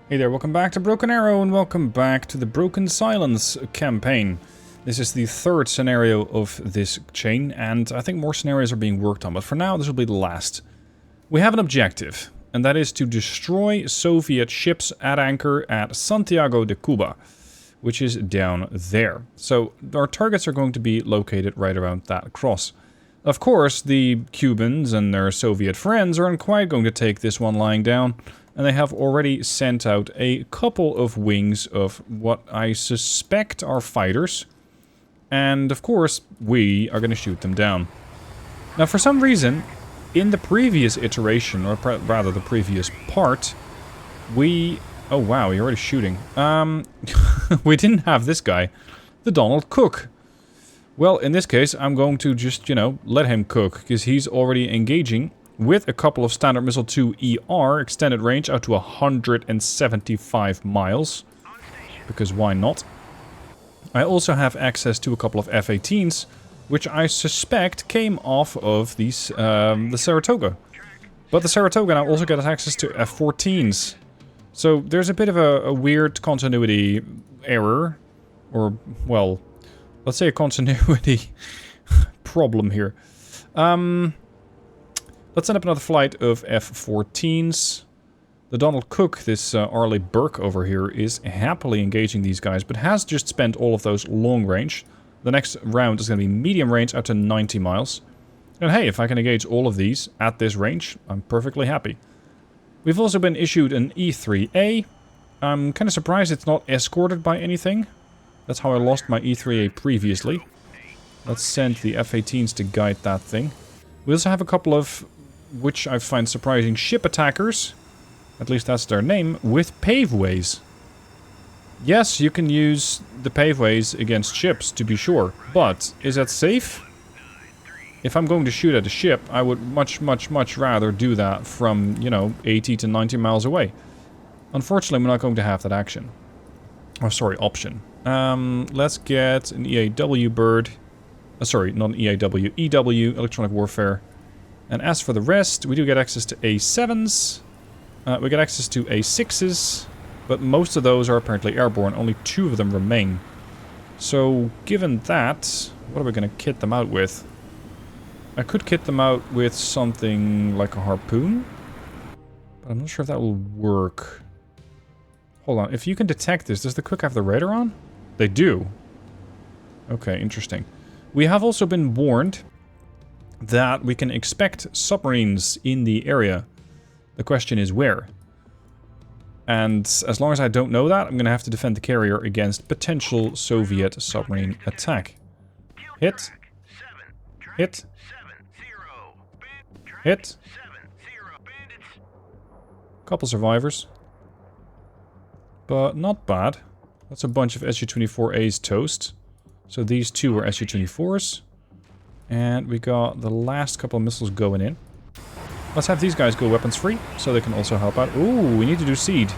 Hey there, welcome back to Broken Arrow and welcome back to the Broken Silence campaign. This is the third scenario of this chain and I think more scenarios are being worked on, but for now this will be the last. We have an objective, and that is to destroy Soviet ships at anchor at Santiago de Cuba, which is down there. So our targets are going to be located right around that cross. Of course, the Cubans and their Soviet friends aren't quite going to take this one lying down, and they have already sent out a couple of wings of what I suspect are fighters. And of course, we are going to shoot them down. Now, for some reason, in the previous iteration, or rather the previous part, we... Oh wow, you're already shooting. We didn't have this guy, the Donald Cook. Well, in this case, I'm going to just, let him cook, because he's already engaging with a couple of Standard Missile 2 ER, extended range out to 175 miles. Because why not? I also have access to a couple of F-18s, which I suspect came off of these, the Saratoga. But the Saratoga now also gets access to F-14s. So there's a bit of a weird continuity error. Or, well, let's say a continuity problem here. Let's send up another flight of F-14s. The Donald Cook, this Arleigh Burke over here, is happily engaging these guys, but has just spent all of those long range. The next round is going to be medium range out to 90 miles. And hey, if I can engage all of these at this range, I'm perfectly happy. We've also been issued an E-3A. I'm kind of surprised it's not escorted by anything. That's how I lost my E-3A previously. Let's send the F-18s to guide that thing. We also have a couple of, which I find surprising, ship attackers. At least that's their name, with paveways. Yes, you can use the paveways against ships, to be sure. But, is that safe? If I'm going to shoot at a ship, I would much rather do that from, 80 to 90 miles away. Unfortunately, we're not going to have that action. Oh, sorry, option. Let's get an EAW bird. Sorry, not an EAW, EW, Electronic Warfare. And as for the rest, we do get access to A7s. We get access to A6s. But most of those are apparently airborne. Only 2 of them remain. So, given that, what are we going to kit them out with? I could kit them out with something like a harpoon. But I'm not sure if that will work. Hold on, if you can detect this, does the Cook have the radar on? They do. Okay, interesting. We have also been warned that we can expect submarines in the area. The question is where? And as long as I don't know that, I'm going to have to defend the carrier against potential Soviet submarine attack. Hit. Hit. Hit. Couple survivors. But not bad. That's a bunch of Su-24As toast. So these 2 are Su-24s. And we got the last couple of missiles going in. Let's have these guys go weapons free, so they can also help out. Ooh, we need to do seed.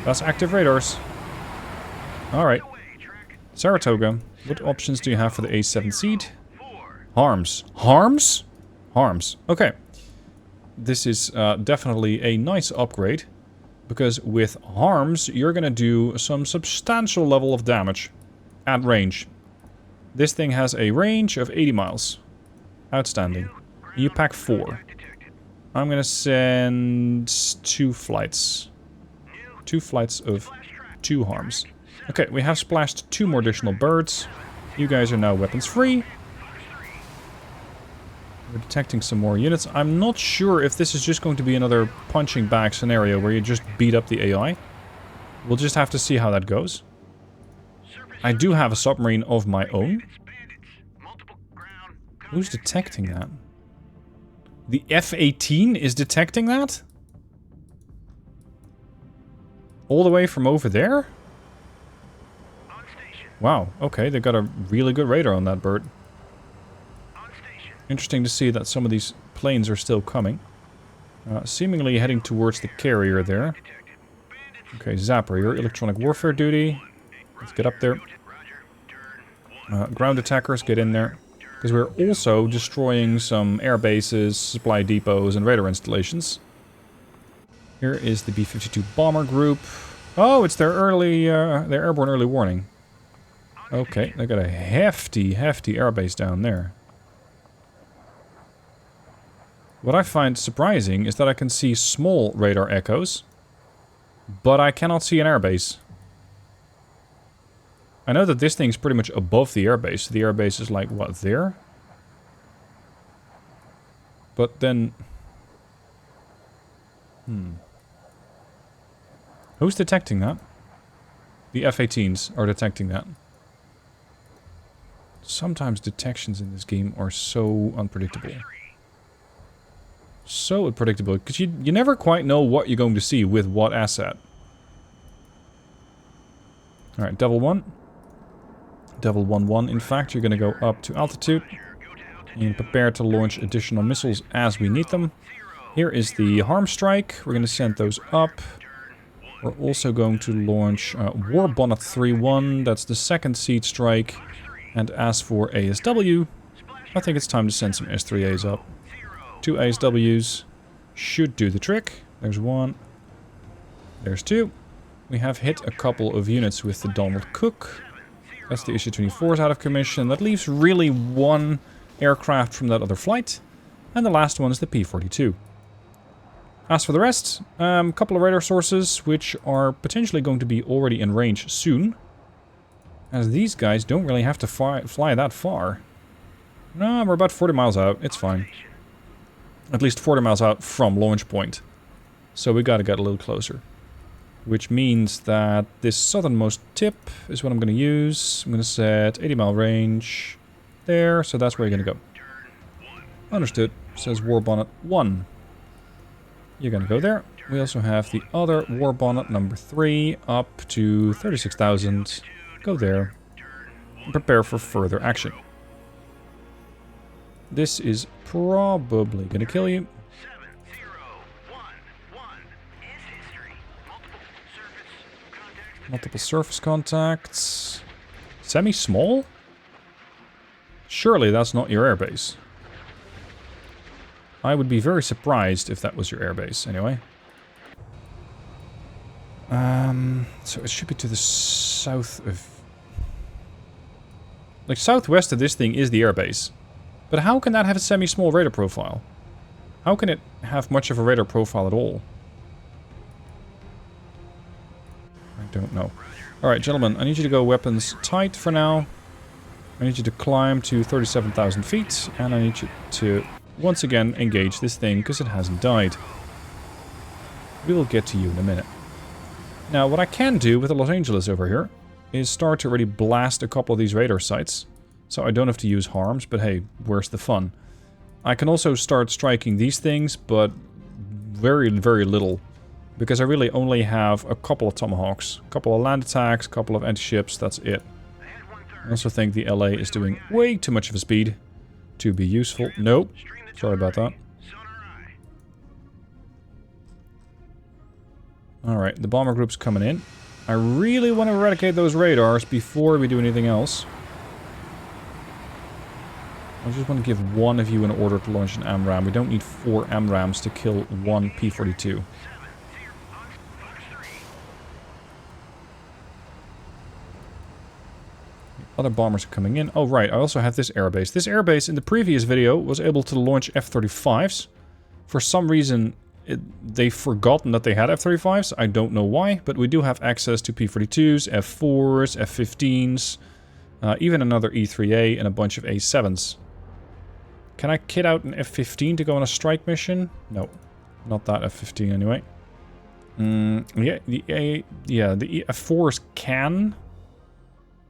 That's active radars. Alright. Saratoga, what options do you have for the A7 seed? Harms. Harms? Harms. Okay. This is definitely a nice upgrade. Because with harms, you're going to do some substantial level of damage at range. This thing has a range of 80 miles. Outstanding. You pack 4. I'm going to send 2 flights. 2 flights of 2 harms. Okay, we have splashed 2 more additional birds. You guys are now weapons free. We're detecting some more units. I'm not sure if this is just going to be another punching bag scenario where you just beat up the AI. We'll just have to see how that goes. I do have a submarine of my own. Who's detecting that? The F-18 is detecting that? All the way from over there? Wow, okay, they got a really good radar on that bird. Interesting to see that some of these planes are still coming. Seemingly heading towards the carrier there. Okay, Zapper, your electronic warfare duty. Let's get up there. Ground attackers, get in there. Because we're also destroying some air bases, supply depots, and radar installations. Here is the B-52 bomber group. Oh, it's their their airborne early warning. Okay, they got a hefty airbase down there. What I find surprising is that I can see small radar echoes, but I cannot see an airbase. I know that this thing's pretty much above the airbase. The airbase is like, what, there? But then... Who's detecting that? The F-18s are detecting that. Sometimes detections in this game are so unpredictable. So unpredictable, because you never quite know what you're going to see with what asset. Alright, Devil 1. Devil 1-1, in fact, you're going to go up to altitude. And prepare to launch additional missiles as we need them. Here is the harm strike. We're going to send those up. We're also going to launch War Bonnet 3-1. That's the second seed strike. And as for ASW, I think it's time to send some S3As up. 2 ASWs should do the trick. There's 1. There's 2. We have hit a couple of units with the Donald Cook. That's the Issue-24s out of commission. That leaves really 1 aircraft from that other flight. And the last one is the P-42. As for the rest, a couple of radar sources, which are potentially going to be already in range soon. As these guys don't really have to fly that far. No, we're about 40 miles out. It's fine. At least 40 miles out from launch point. So we gotta get a little closer. Which means that this southernmost tip is what I'm gonna use. I'm gonna set 80 mile range there, so that's where you're gonna go. Understood. Says War Bonnet 1. You're gonna go there. We also have the other War Bonnet number 3 up to 36,000. Go there. And prepare for further action. This is probably gonna kill you. Multiple surface contacts. Semi-small? Surely that's not your airbase. I would be very surprised if that was your airbase, anyway. So it should be to the south of... Like, southwest of this thing is the airbase. But how can that have a semi-small radar profile? How can it have much of a radar profile at all? I don't know. Alright, gentlemen, I need you to go weapons tight for now. I need you to climb to 37,000 feet, and I need you to once again engage this thing, because it hasn't died. We will get to you in a minute. Now, what I can do with the Los Angeles over here is start to really blast a couple of these radar sites. So I don't have to use harms, but hey, where's the fun? I can also start striking these things, but very, very little. Because I really only have a couple of Tomahawks. A couple of land attacks, a couple of anti-ships, that's it. I also think the LA is doing way too much of a speed to be useful. Nope. Sorry about that. Alright, the bomber group's coming in. I really want to eradicate those radars before we do anything else. I just want to give one of you an order to launch an AMRAAM. We don't need 4 AMRAAMs to kill 1 P-42. Other bombers are coming in. Oh, right. I also have this airbase. This airbase in the previous video was able to launch F-35s. For some reason, they've forgotten that they had F-35s. I don't know why, but we do have access to P-42s, F-4s, F-15s, even another E-3A and a bunch of A-7s. Can I kit out an F-15 to go on a strike mission? No. Not that F-15 anyway. Yeah, the F-4s can...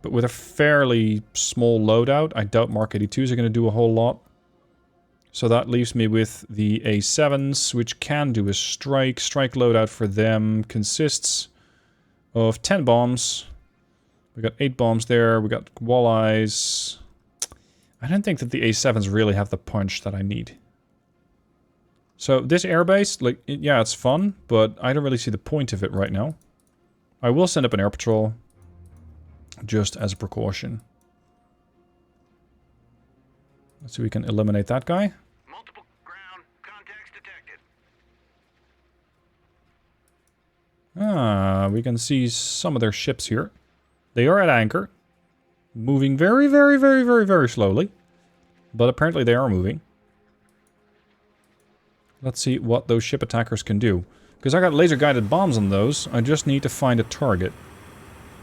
But with a fairly small loadout, I doubt Mark 82s are going to do a whole lot. So that leaves me with the A7s, which can do a strike. Strike loadout for them consists of 10 bombs. We got 8 bombs there. We got walleyes. I don't think that the A7s really have the punch that I need. So this airbase, like, yeah, it's fun, but I don't really see the point of it right now. I will send up an air patrol. Just as a precaution. Let's see if we can eliminate that guy. Multiple ground contacts detected. Ah, we can see some of their ships here. They are at anchor. Moving very, very, very, very, very slowly. But apparently they are moving. Let's see what those ship attackers can do. Because I got laser-guided bombs on those. I just need to find a target.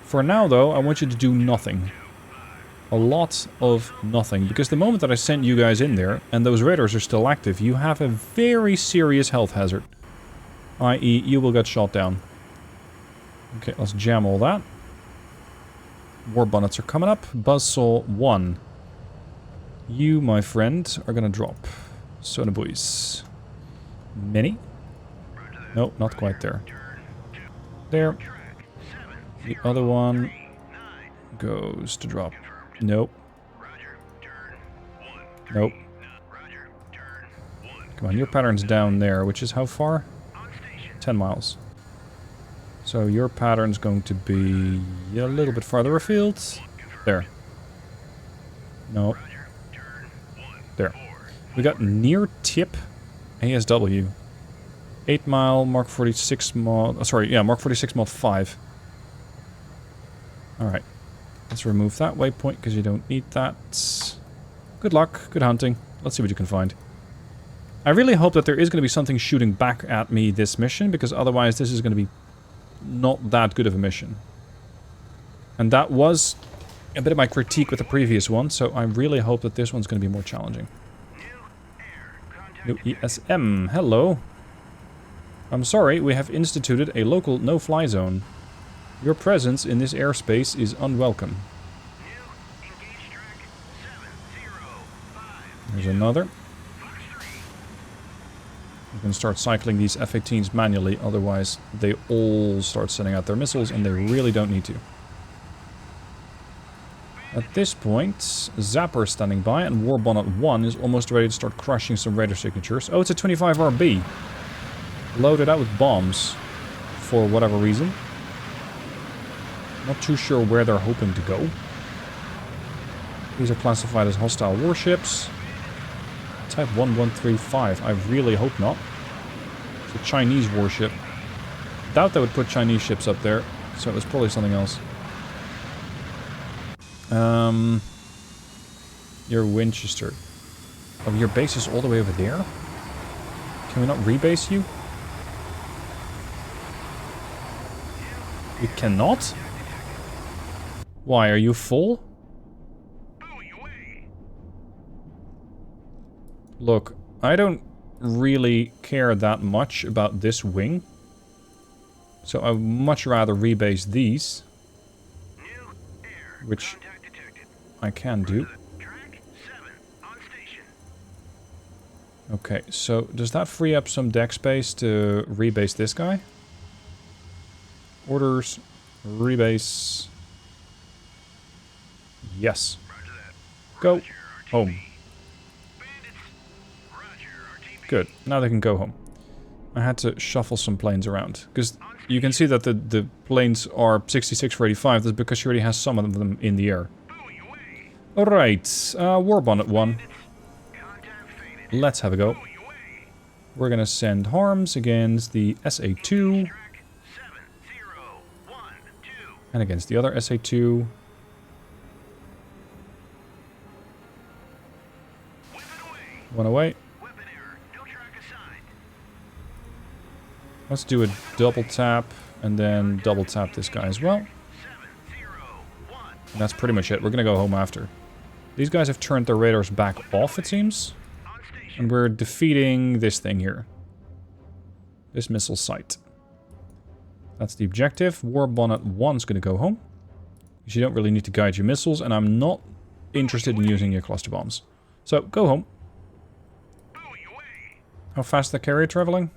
For now, though, I want you to do nothing. A lot of nothing. Because the moment that I sent you guys in there, and those raiders are still active, you have a very serious health hazard. I.e., you will get shot down. Okay, let's jam all that. War bonnets are coming up. Buzzsaw 1. You, my friend, are gonna drop. Sonobuoys. Mini? No, not quite there. There. The other one goes to drop. Nope. Nope. Come on, your pattern's down there, which is how far? 10 miles. So your pattern's going to be a little bit farther afield. There. No. There. We got near tip ASW. 8 mile, Mark 46 mod... Oh, sorry, yeah, Mark 46 mod 5. Alright. Let's remove that waypoint because you don't need that. Good luck, good hunting. Let's see what you can find. I really hope that there is going to be something shooting back at me this mission, because otherwise this is going to be not that good of a mission. And that was a bit of my critique with the previous one, so I really hope that this one's going to be more challenging. New ESM, hello. I'm sorry, we have instituted a local no-fly zone. Your presence in this airspace is unwelcome. There's another. We can start cycling these F-18s manually, otherwise they all start sending out their missiles, and they really don't need to. At this point, Zapper is standing by, and War Bonnet 1 is almost ready to start crushing some radar signatures. Oh, it's a 25 RB. Loaded out with bombs, for whatever reason. Not too sure where they're hoping to go. These are classified as hostile warships. Type 1135, I really hope not. It's a Chinese warship. Doubt they would put Chinese ships up there, so it was probably something else. Your Winchester. Oh, your base is all the way over there? Can we not rebase you? We cannot? Why, are you full? Look, I don't really care that much about this wing. So I would much rather rebase these. Which I can do. Okay, so does that free up some deck space to rebase this guy? Orders, rebase. Yes. Go home. Good, now they can go home. I had to shuffle some planes around, because you can see that the planes are 66 for 85, that's because she already has some of them in the air. Alright, War Bonnet 1. Let's have a go. We're gonna send harms against the SA2. And against the other SA2. One away. Let's do a double tap, and then double tap this guy as well. And that's pretty much it. We're gonna go home after. These guys have turned their radars back off, it seems. And we're defeating this thing here. This missile site. That's the objective. War Bonnet 1's gonna go home. Because you don't really need to guide your missiles, and I'm not interested in using your cluster bombs. So, go home. How fast the carrier traveling?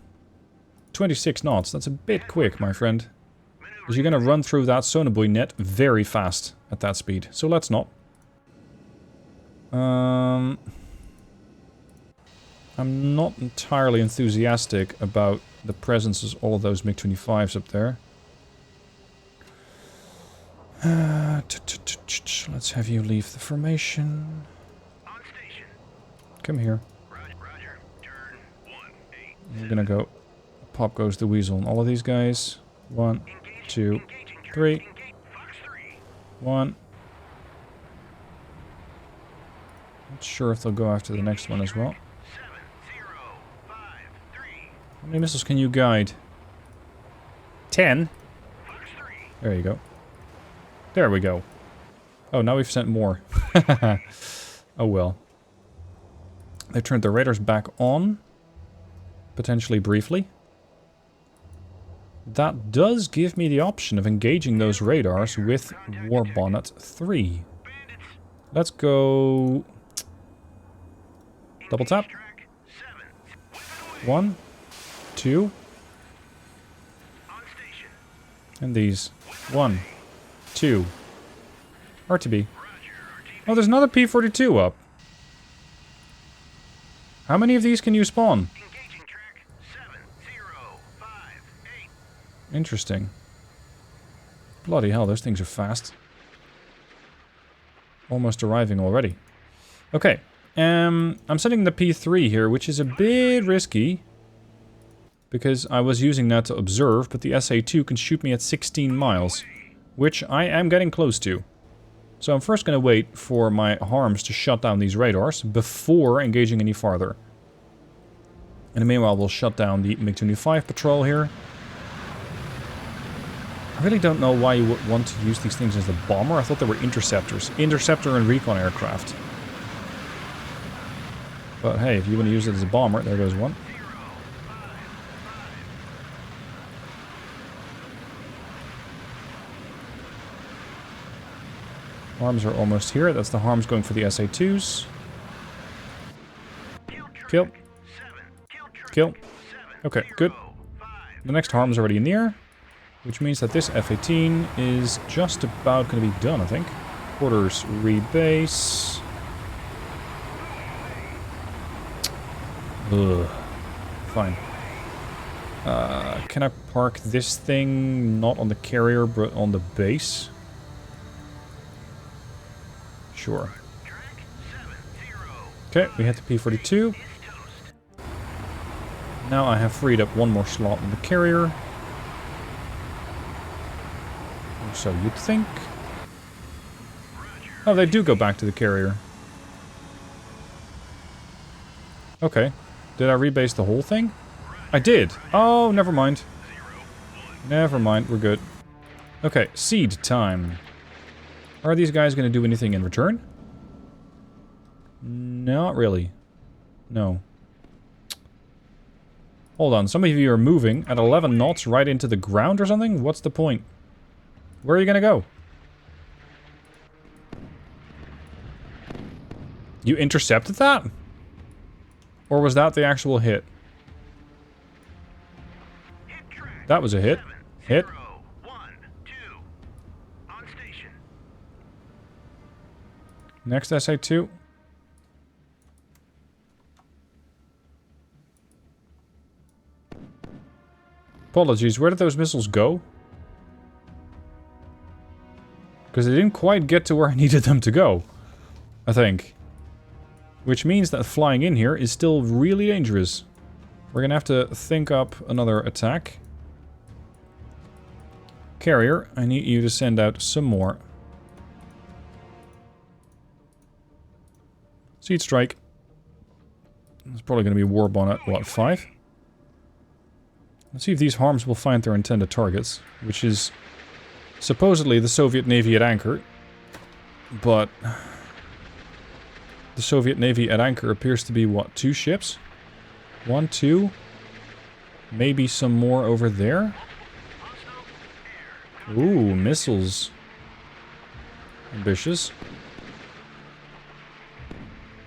26 knots. That's a bit quick, my friend. Because you're going to run through that sonobuoy net very fast at that speed. So let's not. I'm not entirely enthusiastic about the presence of all of those MiG-25s up there. Let's have you leave the formation. Come here. We're gonna go. Pop goes the weasel on all of these guys. 1, 2, 3. 1. Not sure if they'll go after the next one as well. How many missiles can you guide? 10? There you go. There we go. Oh, now we've sent more. Oh well. They turned the radars back on. Potentially briefly. That does give me the option of engaging those radars with War Bonnet 3. Let's go... Double tap. 1, 2. And these. 1, 2. RTB. Oh, there's another P-42 up. How many of these can you spawn? Interesting. Bloody hell, those things are fast. Almost arriving already. Okay. I'm setting the P3 here, which is a bit risky. Because I was using that to observe, but the SA-2 can shoot me at 16 miles. Which I am getting close to. So I'm first going to wait for my harms to shut down these radars before engaging any farther. And meanwhile, we'll shut down the MiG-25 patrol here. I really don't know why you would want to use these things as a bomber. I thought they were interceptors. Interceptor and recon aircraft. But hey, if you want to use it as a bomber, there goes one. Harms are almost here. That's the harms going for the SA-2s. Kill. Kill. Okay, good. The next harm's already in the air. Which means that this F-18 is just about going to be done, I think. Quarters rebase. Ugh. Fine. Can I park this thing not on the carrier, but on the base? Sure. Okay, we hit the P-42. Now I have freed up one more slot in the carrier. So you'd think. Oh, they do go back to the carrier. Okay. Did I rebase the whole thing? I did. Oh, never mind. Never mind, we're good. Okay, seed time. Are these guys going to do anything in return? Not really. No. Hold on, some of you are moving at 11 knots right into the ground or something? What's the point? Where are you gonna go? You intercepted that? Or was that the actual hit? That was a hit. Hit. Next SA-2. Apologies, where did those missiles go? Because they didn't quite get to where I needed them to go, I think. Which means that flying in here is still really dangerous. We're gonna have to think up another attack. Carrier, I need you to send out some more. Seed strike. It's probably gonna be War Bonnet, what, 5? Let's see if these harms will find their intended targets, which is supposedly the Soviet Navy at anchor, but the Soviet Navy at anchor appears to be, what, 2 ships? 1, 2, maybe some more over there? Ooh, missiles. Ambitious.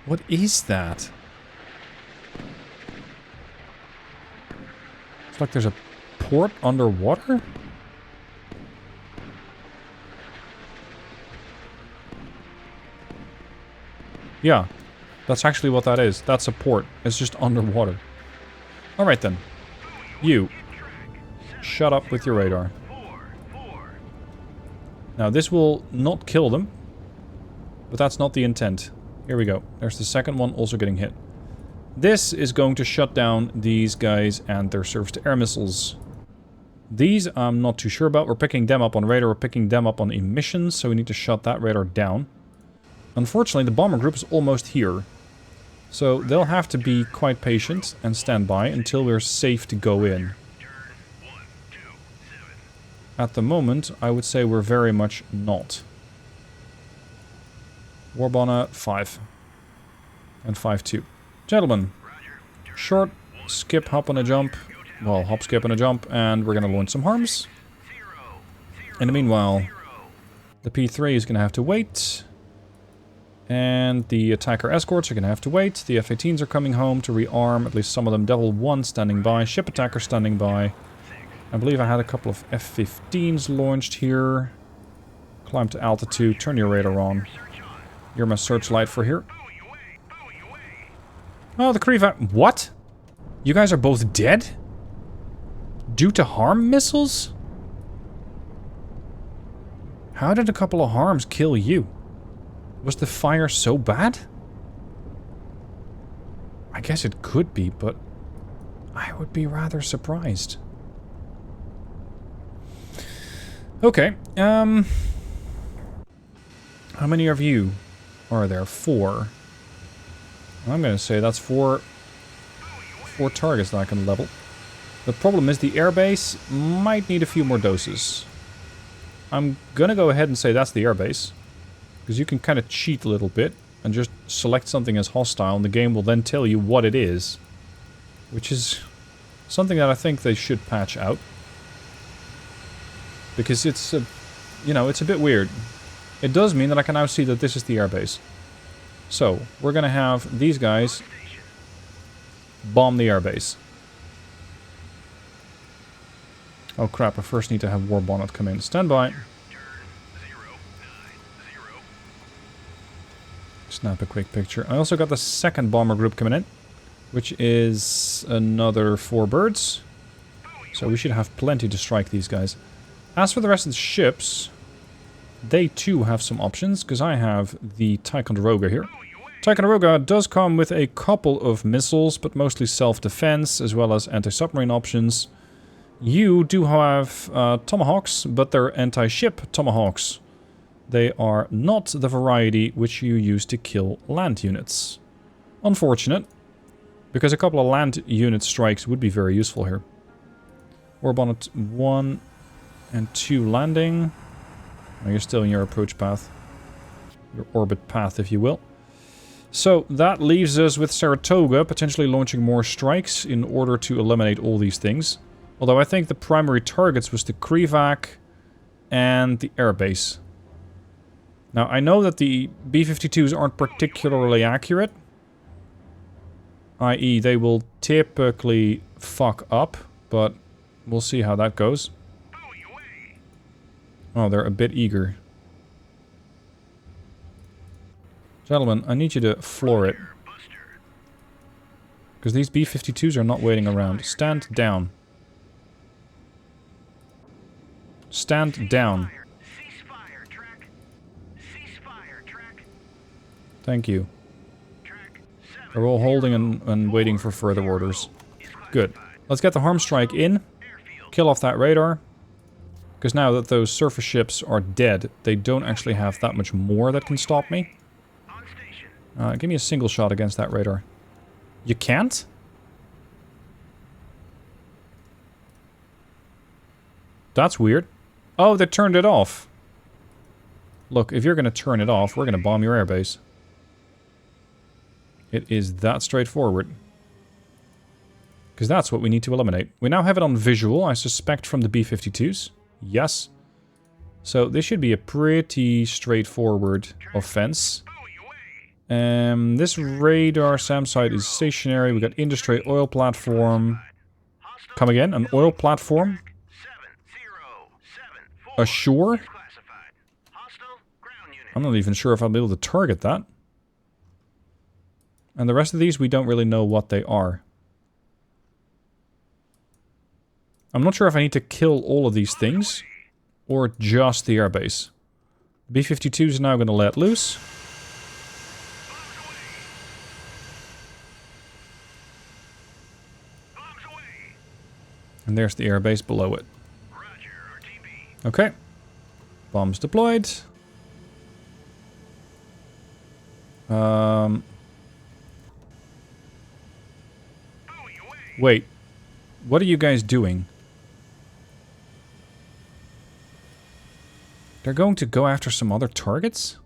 What is that? It's like there's a port underwater? Yeah, that's actually what that is. That's a port. It's just underwater. Alright then. You. Shut up with your radar. Now this will not kill them. But that's not the intent. Here we go. There's the second one also getting hit. This is going to shut down these guys and their surface-to-air missiles. These I'm not too sure about. We're picking them up on radar, we're picking them up on emissions, so we need to shut that radar down. Unfortunately, the bomber group is almost here. So they'll have to be quite patient and stand by until we're safe to go in. At the moment, I would say we're very much not. Warbonner 5. And 5-2. Gentlemen, short, skip, hop on a jump. Well, hop, skip, and a jump, and we're going to launch some harms. In the meanwhile, the P3 is going to have to wait. And the attacker escorts are going to have to wait. The F-18s are coming home to rearm, at least some of them. Devil 1 standing by, ship attacker standing by. I believe I had a couple of F-15s launched here. Climb to altitude, turn your radar on. You're my searchlight for here. Oh, the Kriva... What? You guys are both dead? Due to harm missiles? How did a couple of harms kill you? Was the fire so bad? I guess it could be, but I would be rather surprised. Okay, how many of you are there? 4. I'm gonna say that's 4 targets that I can level. The problem is the airbase might need a few more doses. I'm gonna go ahead and say that's the airbase. Because you can kind of cheat a little bit and just select something as hostile and the game will then tell you what it is. Which is something that I think they should patch out. Because it's, you know, it's a bit weird. It does mean that I can now see that this is the airbase. So, we're going to have these guys bomb the airbase. Oh crap, I first need to have War Bonnet come in. Stand by. Snap a quick picture. I also got the second bomber group coming in, which is another 4 birds. So we should have plenty to strike these guys. As for the rest of the ships, they too have some options, because I have the Ticonderoga here. Ticonderoga does come with a couple of missiles, but mostly self-defense, as well as anti-submarine options. You do have Tomahawks, but they're anti-ship Tomahawks. They are not the variety which you use to kill land units. Unfortunate, because a couple of land unit strikes would be very useful here. Warbonnet 1 and 2 landing. Oh, you're still in your approach path. Your orbit path, if you will. So, that leaves us with Saratoga potentially launching more strikes in order to eliminate all these things. Although I think the primary targets was the Krivac and the airbase. Now, I know that the B-52s aren't particularly accurate. I.e., they will typically fuck up, but we'll see how that goes. Oh, they're a bit eager. Gentlemen, I need you to floor it. Because these B-52s are not waiting around. Stand down. Stand down. Thank you. They're all holding and waiting for further orders. Good. Let's get the harm strike in. Kill off that radar. Because now that those surface ships are dead, they don't actually have that much more that can stop me. Give me a single shot against that radar. You can't? That's weird. Oh, they turned it off. Look, if you're going to turn it off, we're going to bomb your airbase. It is that straightforward. Because that's what we need to eliminate. We now have it on visual, I suspect from the B-52s. Yes. So this should be a pretty straightforward offense. This radar SAM site is stationary. We got industry oil platform. Come again? An oil platform? Ashore? I'm not even sure if I'll be able to target that. And the rest of these, we don't really know what they are. I'm not sure if I need to kill all of these things, or just the airbase. B-52 is now going to let loose. And there's the airbase below it. Okay. Bombs deployed. Wait. What are you guys doing? They're going to go after some other targets?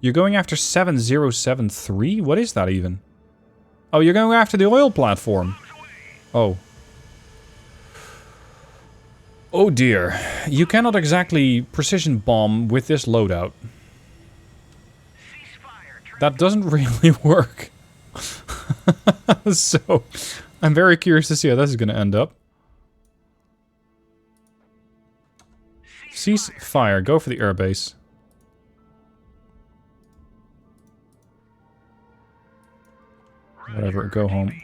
You're going after 7073? What is that even? Oh, you're going after the oil platform. Oh. Oh dear. You cannot exactly precision bomb with this loadout. That doesn't really work. So, I'm very curious to see how this is going to end up. Cease fire. Go for the airbase. Whatever. Go home.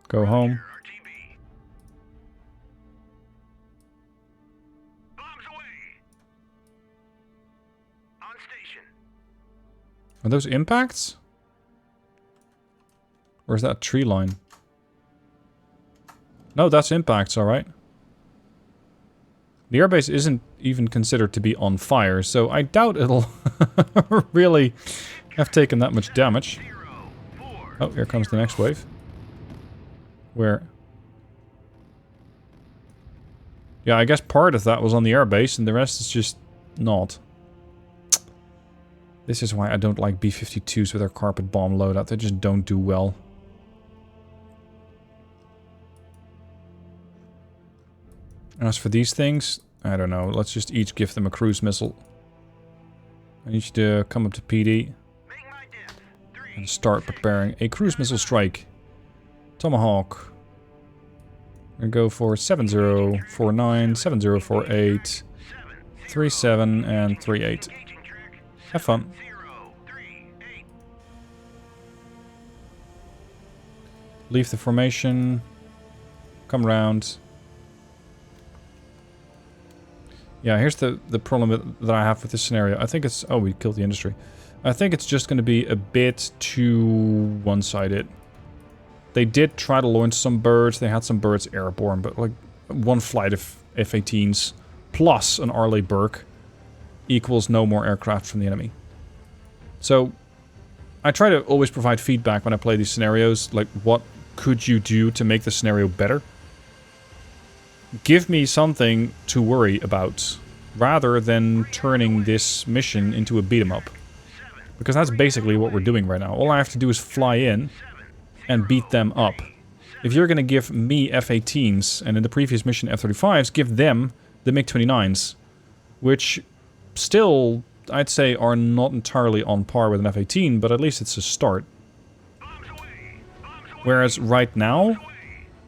Go home. Are those impacts? Or is that a tree line? No, that's impacts, alright. The airbase isn't even considered to be on fire, so I doubt it'll really have taken that much damage. Oh, here comes the next wave. Where? Yeah, I guess part of that was on the airbase, and the rest is just not. This is why I don't like B-52s with their carpet bomb loadout. They just don't do well. As for these things, I don't know. Let's just each give them a cruise missile. I need you to come up to PD. And start preparing a cruise missile strike. Tomahawk. We're gonna go for 7049, 7048, 37, and 38. Have fun. Leave the formation. Come around. Yeah, here's the problem that I have with this scenario. I think it's... Oh, we killed the industry. I think it's just going to be a bit too one-sided. They did try to launch some birds. They had some birds airborne, but like one flight of F-18s plus an Arleigh Burke equals no more aircraft from the enemy. So I try to always provide feedback when I play these scenarios. Like, what could you do to make the scenario better? Give me something to worry about, rather than turning this mission into a beat-em-up. Because that's basically what we're doing right now. All I have to do is fly in and beat them up. If you're going to give me F-18s, and in the previous mission F-35s, give them the MiG-29s, which still, I'd say, are not entirely on par with an F-18, but at least it's a start. Whereas right now,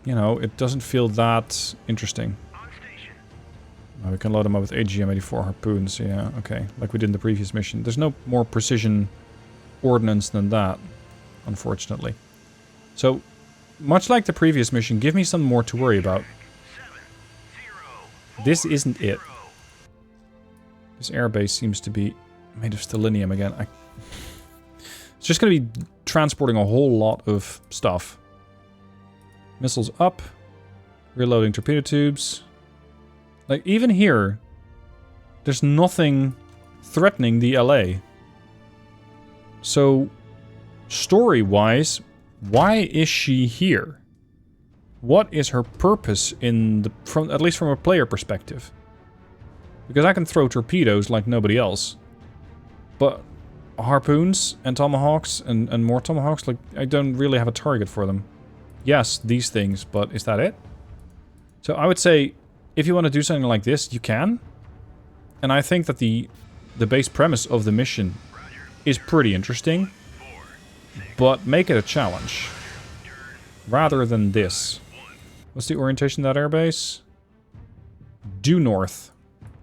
you know, it doesn't feel that interesting. Oh, we can load them up with AGM-84 harpoons, yeah, okay. Like we did in the previous mission. There's no more precision ordnance than that, unfortunately. So, much like the previous mission, give me something more to worry about. This isn't it. This airbase seems to be made of stellinium again. It's just going to be transporting a whole lot of stuff. Missiles up. Reloading torpedo tubes. Like, even here, there's nothing threatening the LA. So, story-wise, why is she here? What is her purpose in the, at least from a player perspective? Because I can throw torpedoes like nobody else. But harpoons and tomahawks and more tomahawks, like, I don't really have a target for them. Yes, these things, but is that it? So I would say, if you want to do something like this, you can. And I think that the base premise of the mission is pretty interesting. But make it a challenge. Rather than this. What's the orientation of that airbase? Due north.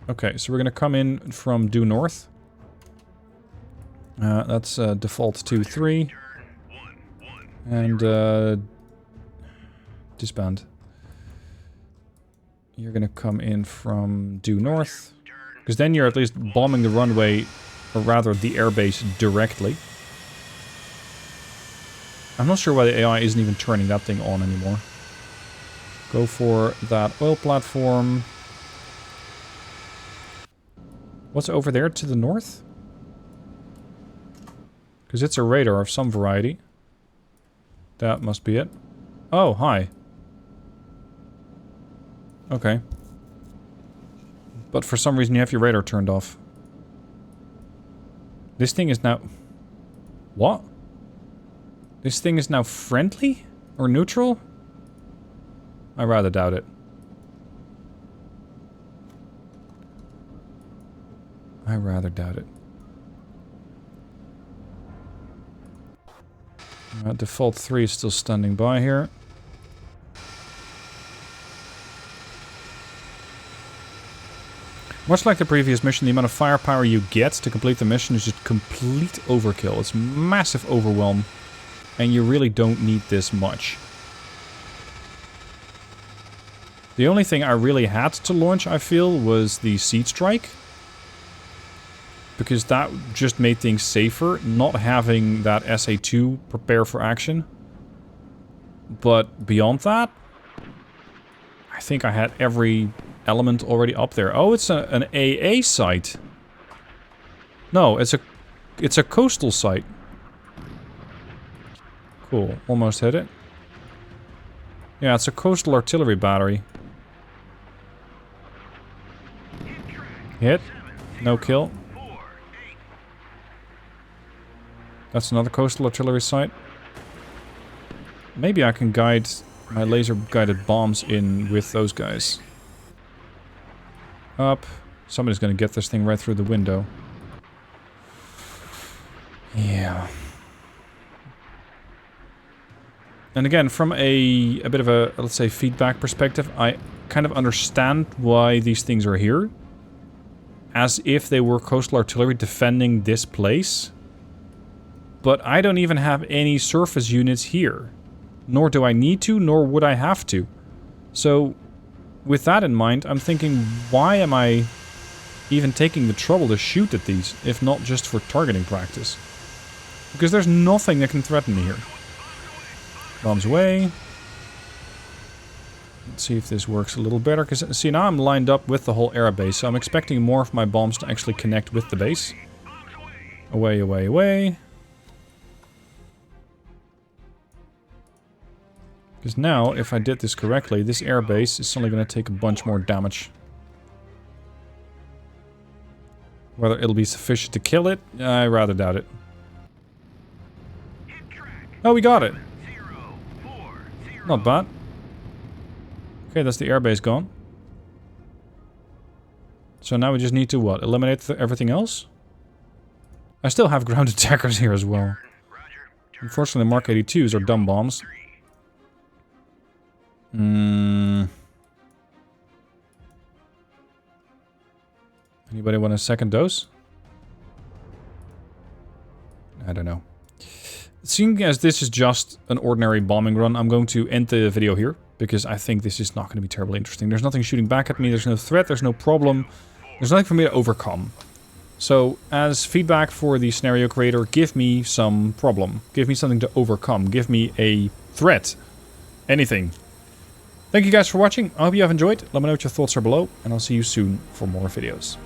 Okay, so we're going to come in from due north. That's default 2-3. And disband. You're going to come in from due north. Because then you're at least bombing the runway, or rather the airbase, directly. I'm not sure why the AI isn't even turning that thing on anymore. Go for that oil platform. What's over there to the north? Because it's a radar of some variety. That must be it. Oh, hi. Okay. But for some reason you have your radar turned off. This thing is now... What? This thing is now friendly? Or neutral? I rather doubt it. I rather doubt it. Default 3 is still standing by here. Much like the previous mission, the amount of firepower you get to complete the mission is just complete overkill. It's massive overwhelm, and you really don't need this much. The only thing I really had to launch, I feel, was the Seed Strike. Because that just made things safer, not having that SA2 prepare for action. But beyond that, I think I had every element already up there. Oh, it's an AA site. No, it's a coastal site. Cool, almost hit it. Yeah, it's a coastal artillery battery. Hit. No kill. That's another coastal artillery site. Maybe I can guide my laser-guided bombs in with those guys. Up. Somebody's gonna get this thing right through the window. Yeah. And again, from a bit of a, let's say, feedback perspective, I kind of understand why these things are here. As if they were coastal artillery defending this place. But I don't even have any surface units here. Nor do I need to, nor would I have to. So, with that in mind, I'm thinking, why am I even taking the trouble to shoot at these, if not just for targeting practice? Because there's nothing that can threaten me here. Bombs away. Let's see if this works a little better, because, see, now I'm lined up with the whole air base, so I'm expecting more of my bombs to actually connect with the base. Away, away, away. Because now, if I did this correctly, this airbase is suddenly going to take a bunch more damage. Whether it'll be sufficient to kill it, I rather doubt it. Oh, we got it! Not bad. Okay, that's the airbase gone. So now we just need to, what, eliminate everything else? I still have ground attackers here as well. Unfortunately, Mark 82s are dumb bombs. Anybody want a second dose? I don't know. Seeing as this is just an ordinary bombing run, I'm going to end the video here. Because I think this is not going to be terribly interesting. There's nothing shooting back at me, there's no threat, there's no problem. There's nothing for me to overcome. So, as feedback for the scenario creator, give me some problem. Give me something to overcome. Give me a threat. Anything. Thank you guys for watching. I hope you have enjoyed. Let me know what your thoughts are below. And I'll see you soon for more videos.